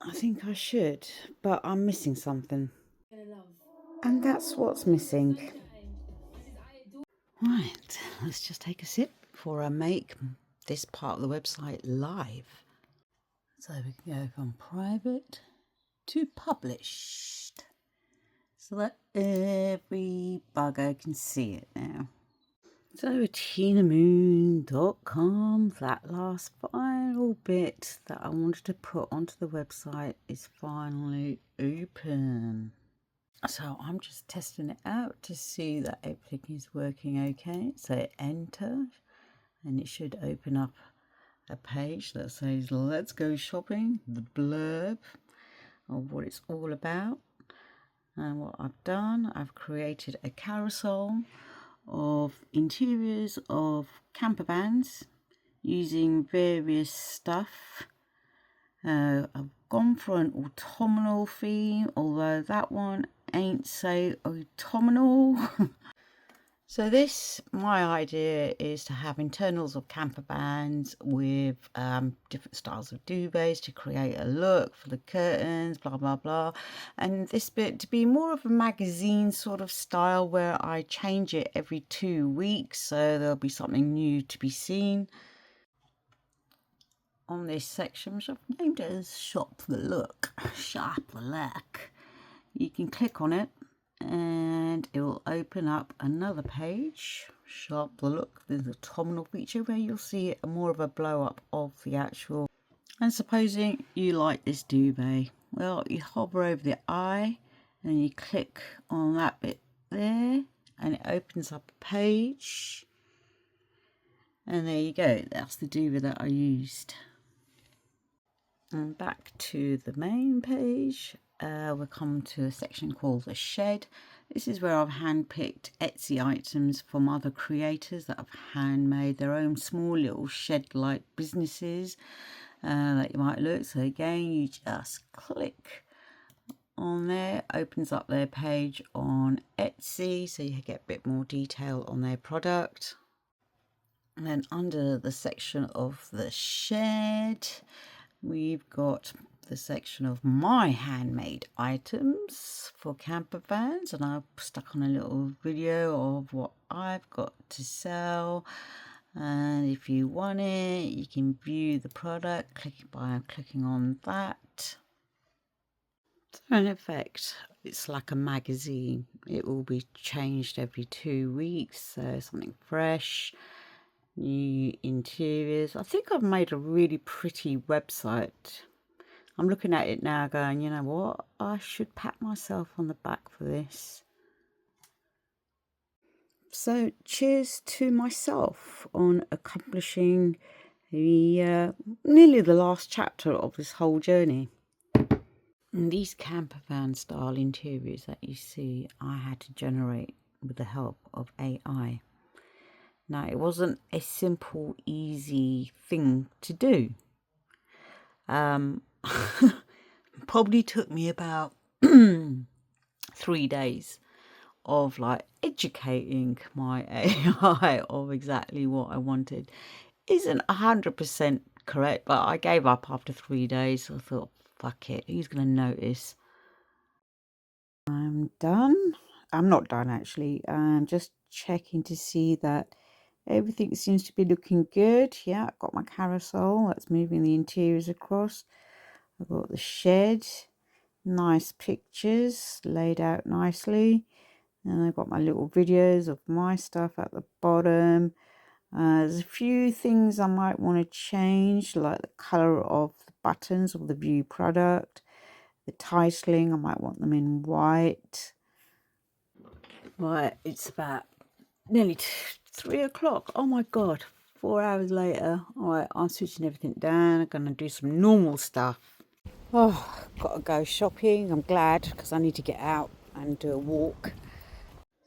I think I should, but I'm missing something. And that's what's missing. Right, let's just take a sip before I make this part of the website live. So we can go from private to published, so that every bugger can see it now. So tinamoon.com, that last final bit that I wanted to put onto the website is finally open. So I'm just testing it out to see that everything is working okay. So enter, and it should open up a page that says let's go shopping, the blurb of what it's all about. And what I've done, I've created a carousel of interiors of campervans using various stuff. I've gone for an autumnal theme, although that one ain't so autumnal. So my idea is to have internals of campervans with different styles of duvets to create a look for the curtains, blah, blah, blah. And this bit to be more of a magazine sort of style where I change it every 2 weeks. So there'll be something new to be seen. On this section, which I've named it as Shop the Look, you can click on it and it will open up another page. Shop the Look. There's a autumnal feature where you'll see more of a blow up of the actual. And supposing you like this duvet, well, you hover over the eye and you click on that bit there and it opens up a page, and there you go, that's the duvet that I used. And back to the main page, we'll come to a section called the shed. This is where I've handpicked Etsy items from other creators that have handmade their own small little shed-like businesses that you might look. So again, you just click on there, opens up their page on Etsy, so you get a bit more detail on their product. And then under the section of the shed, we've got the section of my handmade items for campervans, and I've stuck on a little video of what I've got to sell. And if you want it, you can view the product by clicking on that. So in effect, it's like a magazine. It will be changed every 2 weeks, so something fresh. New interiors. I think I've made a really pretty website. I'm looking at it now going, you know what, I should pat myself on the back for this. So cheers to myself on accomplishing nearly the last chapter of this whole journey. And these campervan style interiors that you see, I had to generate with the help of AI. Now, it wasn't a simple, easy thing to do. Probably took me about 3 days of like educating my AI of exactly what I wanted. Isn't 100% correct, but I gave up after 3 days. So I thought, fuck it, who's going to notice? I'm done. I'm not done actually. I'm just checking to see that everything seems to be looking good. Yeah, I've got my carousel that's moving the interiors across. I've got the shed, nice pictures laid out nicely. And I've got my little videos of my stuff at the bottom. There's a few things I might want to change, like the colour of the buttons of the view product. The titling, I might want them in white. Right, it's about nearly 3 o'clock. Oh my god, 4 hours later. All right, I'm switching everything down. I'm gonna do some normal stuff. Oh, gotta go shopping. I'm glad because I need to get out and do a walk.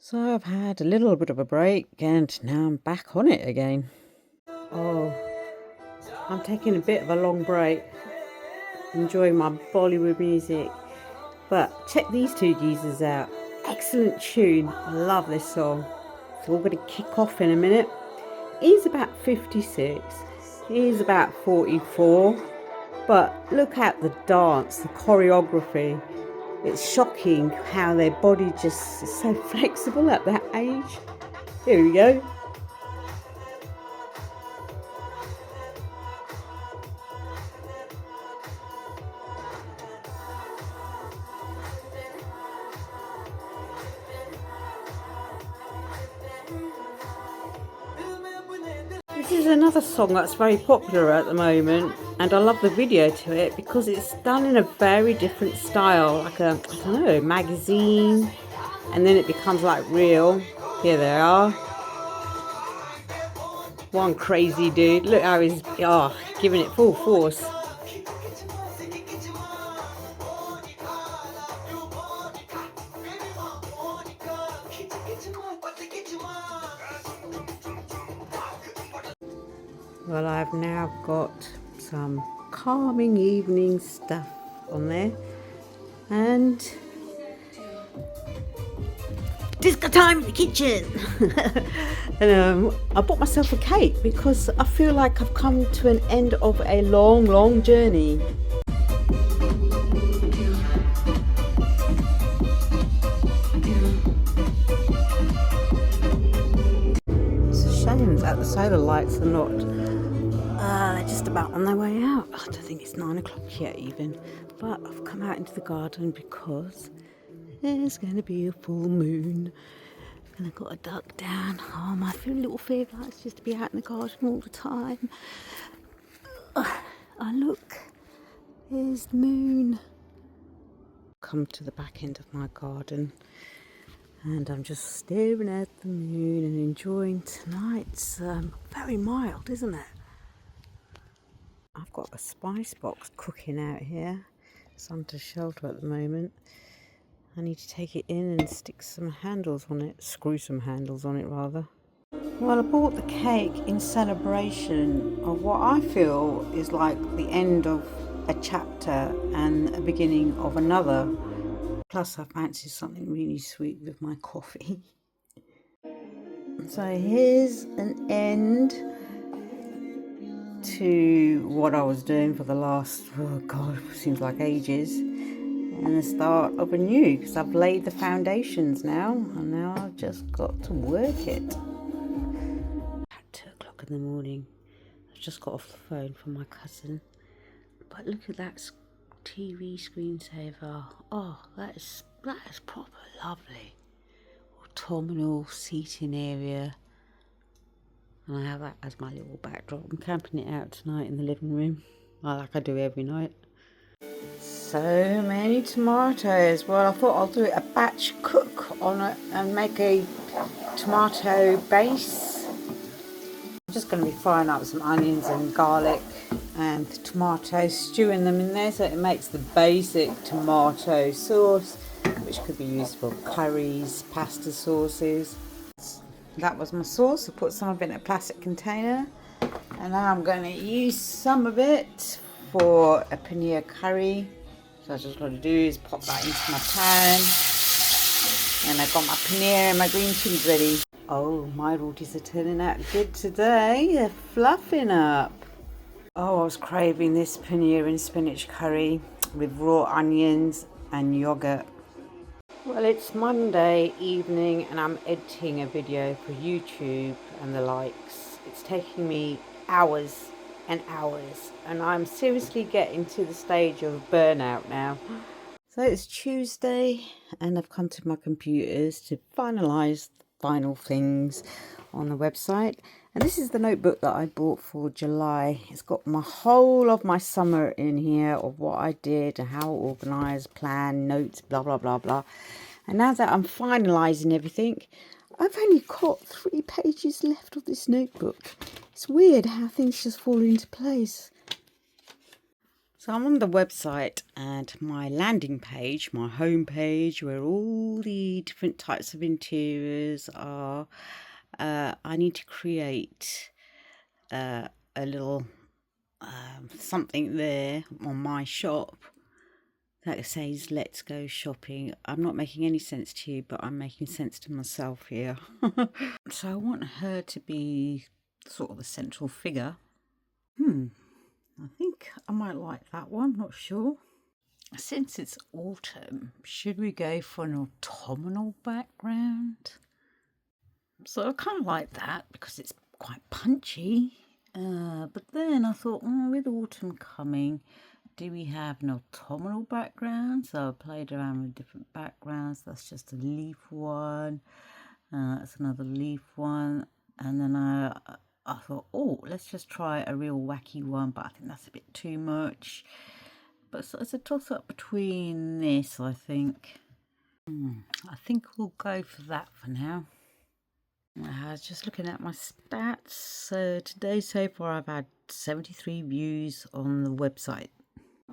So I've had a little bit of a break and now I'm back on it again. Oh, I'm taking a bit of a long break, enjoying my Bollywood music. But check these two geezers out. Excellent tune. I love this song. So we're going to kick off in a minute. He's about 56. He's about 44. But look at the dance, the choreography. It's shocking how their body just is so flexible at that age. Here we go. This is another song that's very popular at the moment, and I love the video to it because it's done in a very different style, like a, I don't know, magazine, and then it becomes like real. Here they are. One crazy dude. Look how he's giving it full force. Well, I've now got some calming evening stuff on there, and disco time in the kitchen. And I bought myself a cake because I feel like I've come to an end of a long journey. It's a shame that the solar lights are not. They're just about on their way out. I don't think it's 9 o'clock yet even, but I've come out into the garden because there's going to be a full moon. And I've got a duck down. Oh, my little favourite likes just to be out in the garden all the time. Look, there's the moon. Come to the back end of my garden, and I'm just staring at the moon and enjoying tonight's very mild, isn't it? I've got a spice box cooking out here. It's under shelter at the moment. I need to take it in and stick some handles on it, screw some handles on it rather. Well, I bought the cake in celebration of what I feel is like the end of a chapter and a beginning of another. Plus I fancy something really sweet with my coffee. So here's an end to what I was doing for the last, oh God, it seems like ages. And the start of a new, because I've laid the foundations now, and now I've just got to work it. At 2 o'clock in the morning, I've just got off the phone from my cousin. But look at that TV screensaver. Oh, that is proper lovely. Autumnal seating area. And I have that as my little backdrop. I'm camping it out tonight in the living room, like I do every night. So many tomatoes. Well, I thought I'll do a batch cook on it and make a tomato base. I'm just going to be frying up some onions and garlic and tomatoes, stewing them in there so it makes the basic tomato sauce, which could be used for curries, pasta sauces. That was my sauce. I put some of it in a plastic container, and now I'm going to use some of it for a paneer curry. So I just got to do is pop that into my pan, and I've got my paneer and my green chilies ready. Oh, my rotis are turning out good today. They're fluffing up. Oh, I was craving this paneer and spinach curry with raw onions and yogurt. Well, it's Monday evening and I'm editing a video for YouTube and the likes. It's taking me hours and hours, and I'm seriously getting to the stage of burnout now. So it's Tuesday and I've come to my computers to finalise the final things on the website. And this is the notebook that I bought for July. It's got my whole of my summer in here of what I did and how I organised, planned, notes, blah, blah, blah, blah. And now that I'm finalising everything, I've only got 3 pages left of this notebook. It's weird how things just fall into place. So I'm on the website, and my landing page, my home page, where all the different types of interiors are, I need to create a little something there on my shop that says let's go shopping. I'm not making any sense to you, but I'm making sense to myself here. So I want her to be sort of the central figure. I think I might like that one, not sure. Since it's autumn, should we go for an autumnal background? So I kind of like that because it's quite punchy. But then I thought, with autumn coming, do we have an autumnal background? So I played around with different backgrounds. That's just a leaf one. That's another leaf one. And then I thought, let's just try a real wacky one. But I think that's a bit too much. But so it's a toss-up between this, I think. I think we'll go for that for now. I was just looking at my stats. So today so far I've had 73 views on the website.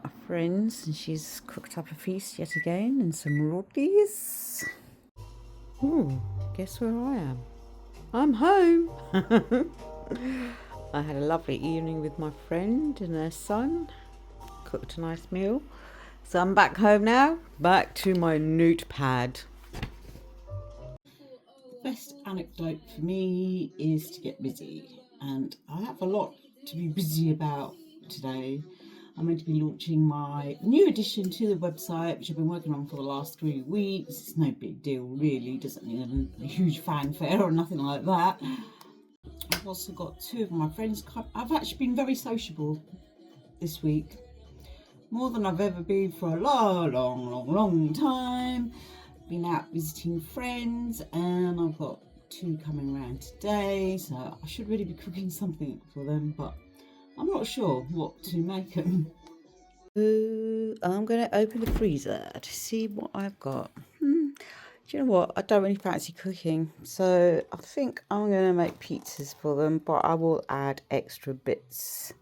My friends, and she's cooked up a feast yet again and some rotis. Ooh, guess where I am? I'm home. I had a lovely evening with my friend and her son. Cooked a nice meal. So I'm back home now. Back to my notepad. Best anecdote for me is to get busy, and I have a lot to be busy about today. I'm going to be launching my new addition to the website, which I've been working on for the last 3 weeks. It's no big deal really, doesn't need a huge fanfare or nothing like that. I've also got 2 of my friends. I've actually been very sociable this week, more than I've ever been for a long time. Been out visiting friends, and I've got 2 coming around today, so I should really be cooking something for them, but I'm not sure what to make them. I'm going to open the freezer to see what I've got. Do you know what? I don't really fancy cooking, so I think I'm going to make pizzas for them, but I will add extra bits.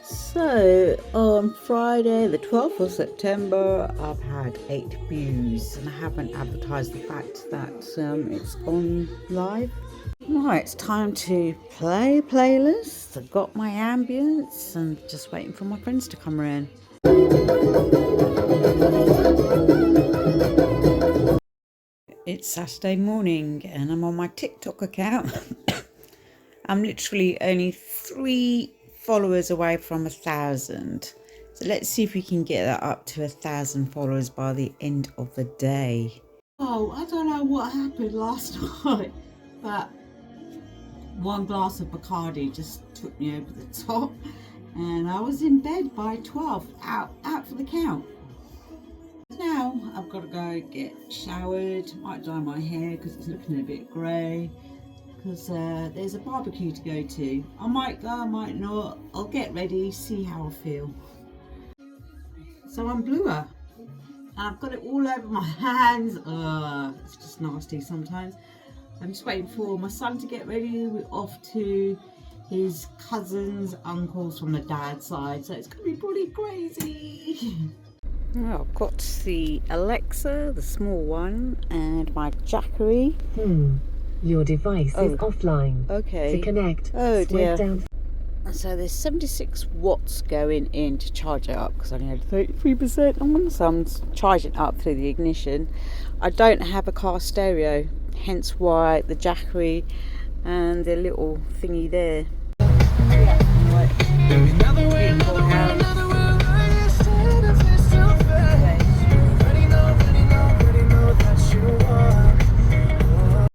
So on Friday the 12th of September I've had 8 views, and I haven't advertised the fact that it's gone live. Right, it's time to play playlist. I've got my ambience and just waiting for my friends to come around. It's Saturday morning and I'm on my TikTok account. I'm literally only 3 followers away from 1,000. So let's see if we can get that up to 1,000 followers by the end of the day. Oh, I don't know what happened last night, but 1 glass of Bacardi just took me over the top, and I was in bed by 12, out for the count. Now I've got to go get showered, might dye my hair because it's looking a bit grey, because there's a barbecue to go to. I might go, I might not. I'll get ready, see how I feel. So I'm bluer. I've got it all over my hands. It's just nasty sometimes. I'm just waiting for my son to get ready. We're off to his cousins, uncles from the dad's side, so it's going to be pretty crazy. Oh, I've got the Alexa, the small one, and my Jackery. Your device is offline. Okay. To connect, oh dear. down. So there's 76 watts going in to charge it up because I only had 33% on, so I'm charging it up through the ignition. I don't have a car stereo, hence why the Jackery and the little thingy there.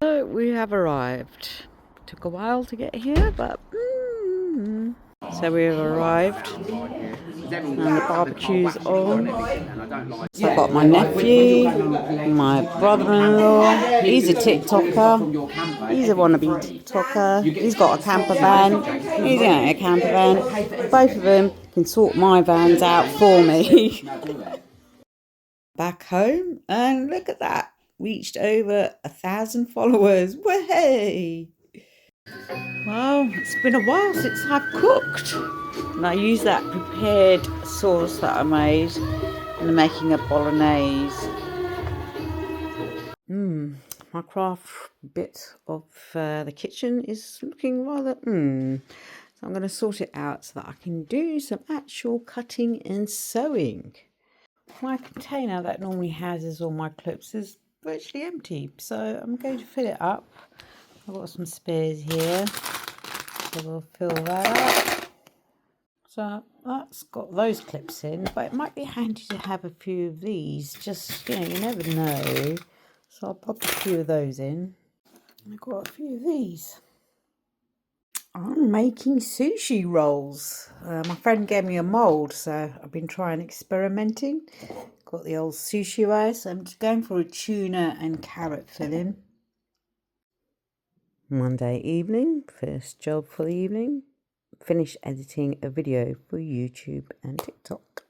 So we have arrived. Took a while to get here, but so we have arrived and the barbecue's on. So I've got my nephew, my brother-in-law. He's a TikToker. He's a wannabe TikToker. He's got a camper van. He's got a camper van. Both of them can sort my vans out for me. Back home, and look at that. Reached over 1,000 followers. Way! Well, it's been a while since I've cooked, and I used that prepared sauce that I made and I'm making a bolognese. My craft bit of the kitchen is looking rather so I'm going to sort it out so that I can do some actual cutting and sewing. My container that normally houses all my clips is virtually empty, so I'm going to fill it up. I've got some spares here, so we'll fill that up. So that's got those clips in, but it might be handy to have a few of these, just, you know, you never know. So I'll pop a few of those in. I've got a few of these. I'm making sushi rolls. My friend gave me a mould, so I've been trying experimenting. Got the old sushi rice. I'm just going for a tuna and carrot filling. Monday evening, first job for the evening. Finish editing a video for YouTube and TikTok.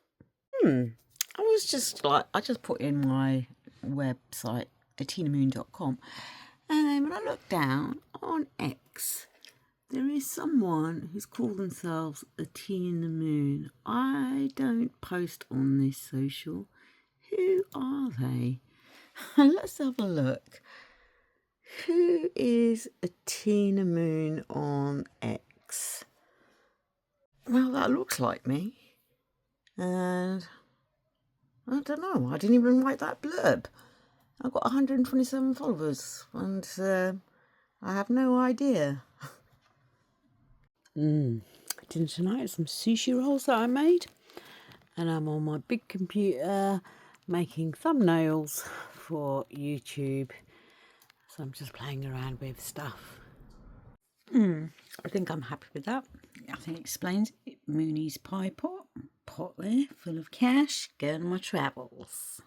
I just put in my website, atinamoon.com, and then when I look down on X, there is someone who's called themselves Atina Moon. I don't post on this social. Who are they? Let's have a look. Who is Atina Moon on X? Well, that looks like me. And I don't know. I didn't even write that blurb. I've got 127 followers and I have no idea. Dinner tonight is some sushi rolls that I made, and I'm on my big computer making thumbnails for YouTube. So I'm just playing around with stuff. I think I'm happy with that. I think it explains it. Moonies Pie Pot, pot there full of cash, going on my travels.